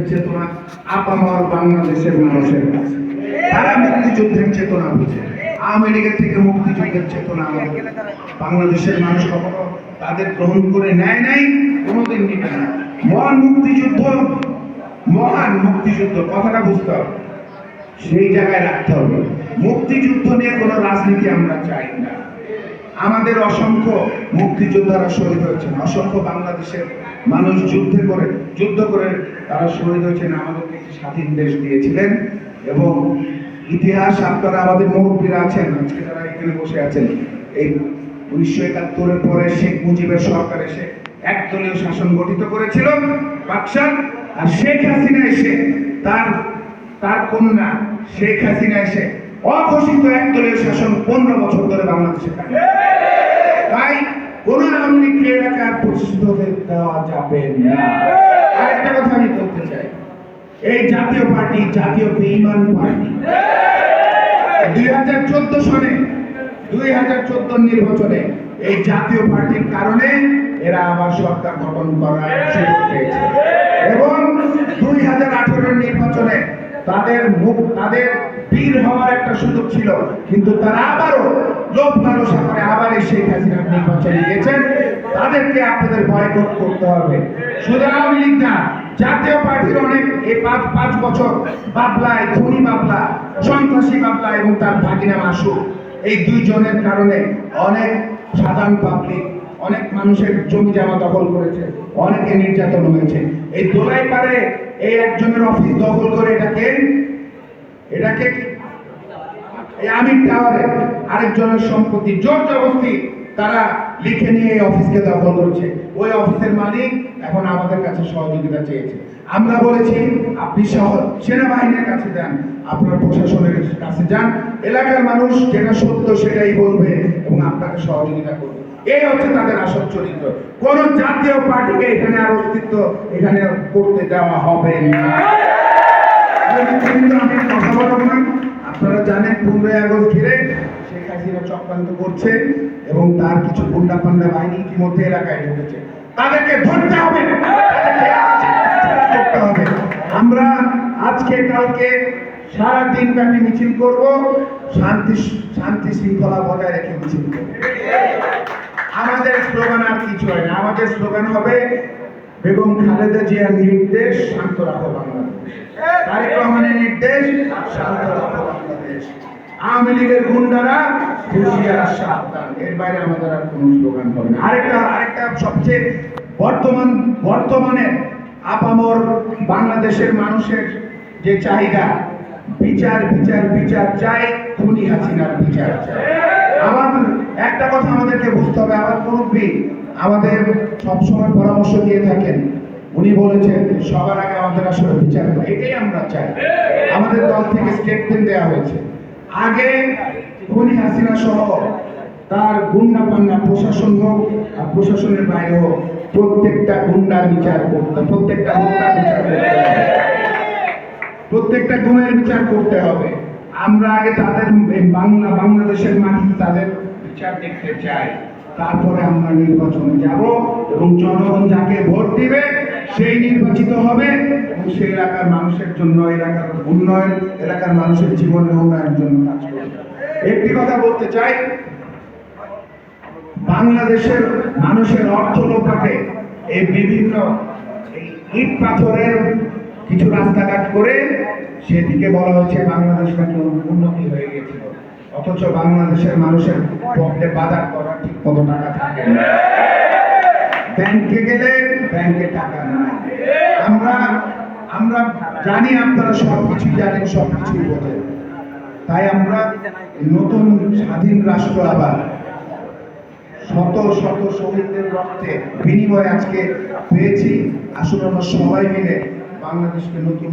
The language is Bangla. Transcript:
চেতনা আপামর বাংলাদেশের মানুষের কাছে তারা মুক্তিযুদ্ধের চেতনা বুঝে। আওয়ামী লীগের থেকে মুক্তিযুদ্ধের চেতনা আমাদের বাংলাদেশের মানুষ কখনো তাদের গ্রহণ করে নেয় নাই, কোনোদিন নিবে না। মহান মুক্তিযুদ্ধ কথাটা বুঝতে হবে, সেই জায়গায় রাখতে হবে। মুক্তিযুদ্ধ নিয়ে কোনো রাজনীতি আমরা চাই না। আমাদের অসংখ্য মুক্তিযোদ্ধারা শহীদ হয়েছেন, অসংখ্য বাংলাদেশের মানুষ যুদ্ধ করে তারা শহীদ হয়েছেন, আমাদেরকে একটি স্বাধীন দেশ দিয়েছিলেন। এবং ইতিহাস আপনারা আমাদের মুরব্বীরা আছেন, আজকে যারা এখানে বসে আছেন, এই 1971-এর পরে শেখ মুজিবের সরকার এসে একদলীয় শাসন গঠিত করেছিল পাকশাল, আর শেখ হাসিনা এসে তার কন্যা শেখ হাসিনা এসে অঘোষিত একদলীয় শাসন 15 বছর ধরে বাংলাদেশে থাকে। তাই কোন আওয়ামী লীগকে এলাকার প্রতিষ্ঠিত দেওয়া যাবে না। আরেকটা কথা আমি বলতে চাই, এই জাতীয় পার্টি জাতীয় বেঈমান পার্টি 2014 নির্বাচনে এই জাতীয় পার্টির কারণে এরা আবার সরকার গঠন করার সুযোগ পেয়েছে, এবং 2018 নির্বাচনে তাদের বীর হওয়ার একটা সুযোগ ছিল, কিন্তু তারা আবারও লোভ লালসা করে আবার এই শেখ হাসিনার নির্বাচনে গিয়েছেন। তাদেরকে আপনাদের বয়কট করতে হবে। শুধু আওয়ামী লীগ না, জাতীয় পার্টির অনেক এই 5 বছর বাবলায়, ধনী বাবলা, সন্ত্রাসী বাবলা এবং তার ভাগিনা মাসুদ, এই দুইজনের কারণে অনেক সাধারণ পাবলিক, অনেক মানুষের জমি জামা দখল করেছে, অনেকে নির্যাতন হয়েছে। এই দোলাই পারে এই একজনের অফিস দখল করে এটাকে এই আমির টাওয়ারে আরেকজনের সম্পত্তি জোর জবরদস্তি তারা লিখে নিয়ে এই অফিসকে দখল করেছে। ওই অফিসের মালিক এখন আমাদের কাছে সহযোগিতা চেয়েছে। আমরা বলেছি আপনি সেনাবাহিনীর কাছে যান, আপনার প্রশাসনের কাছে যান, এলাকার মানুষ যেটা সত্য সেটাই বলবে এবং আপনাকে সহযোগিতা করবে। এই হচ্ছে তাদের আসল চরিত্র। কোন জাতীয় পার্টিকে এখানে আর অস্তিত্ব এখানে করতে দেওয়া হবে না। আমি কথা বলবো না, আপনারা জানেন 15ই আগস্ট ঘিরে শেখ হাসিনা চক্রান্ত করছে এবং তার কিছু গুন্ডা পান্ডা বাহিনী ইতিমধ্যে এলাকায় ঢুকেছে। তাদেরকে ধরতে হবে, করতে হবে। আমরা আজকে কালকে সারা দিন ব্যাপী মিছিল করব, শান্তি শৃঙ্খলা বজায় রেখে মিছিল করব। আমাদের স্লোগান আর কিছু হয় না, আমাদের স্লোগান হবে বেগম খালেদা জিয়ার নির্দেশ, শান্ত রাখো বাংলাদেশ। তারেক রহমানের নির্দেশ, শান্ত রাখো বাংলাদেশ। আওয়ামী লীগের গুন্ডারা হুঁশিয়ার, সাবধান। এর বাইরে আমাদের আর কোনো স্লোগান হবে না। আরেকটা সবচেয়ে বর্তমানে আপামর বাংলাদেশের মানুষের যে চাহিদা, বিচার বিচার বিচার চাই, খুনি হাসিনার বিচার চাই। আমাদের একটা কথা আমাদেরকে বুঝতে হবে, আমার মুরব্বী আমাদের সবসময় পরামর্শ দিয়ে থাকেন, উনি বলেছেন সবার আগে আমাদের আসলে বিচার, এটাই আমরা চাই। আমাদের দল থেকে স্টেটমেন্ট দেওয়া হয়েছে, আগে খুনি হাসিনা সহ তার গুন্ডা পান্ডা, প্রশাসন হোক আর প্রশাসনের বাইরে হোক, প্রত্যেকটা গুন্ডার বিচার করতে, প্রত্যেকটা হত্যার বিচার করতে হবে, প্রত্যেকটা গুণের বিচার করতে হবে। আমরা আগে তাদের বাংলাদেশের মাটিতে তাদের বিচার দেখতে চাই, তারপরে আমরা নির্বাচনে যাব এবং জনগণ যাকে ভোট দিবে সেই নির্বাচিত হবে এবং সেই এলাকার মানুষের জন্য, এলাকার উন্নয়ন, এলাকার মানুষের জীবনের উন্নয়নের জন্য কাজ করবে। একটি কথা বলতে চাই, বাংলাদেশের মানুষের অর্থ লোপাটে এই বিভিন্ন ইট পাথরের কিছু রাস্তাঘাট করে সেদিকে বলা হচ্ছে বাংলাদেশ নাকি উন্নতি হয়ে গেছিল, অথচ বাংলাদেশের মানুষের পকেটে বাজার করার ঠিক মতো টাকা থাকে না। ব্যাংকে গেলে ব্যাংকে টাকা নাই। আমরা জানি, আপনারা সবকিছু জানেন, সবকিছুই বোঝেন। তাই আমরা নতুন স্বাধীন রাষ্ট্র আবার শত শত শহীদদের রক্তে বিনিময়ে আজকে পেয়েছি। আসলে আমরা সবাই মিলে বাংলাদেশকে নতুন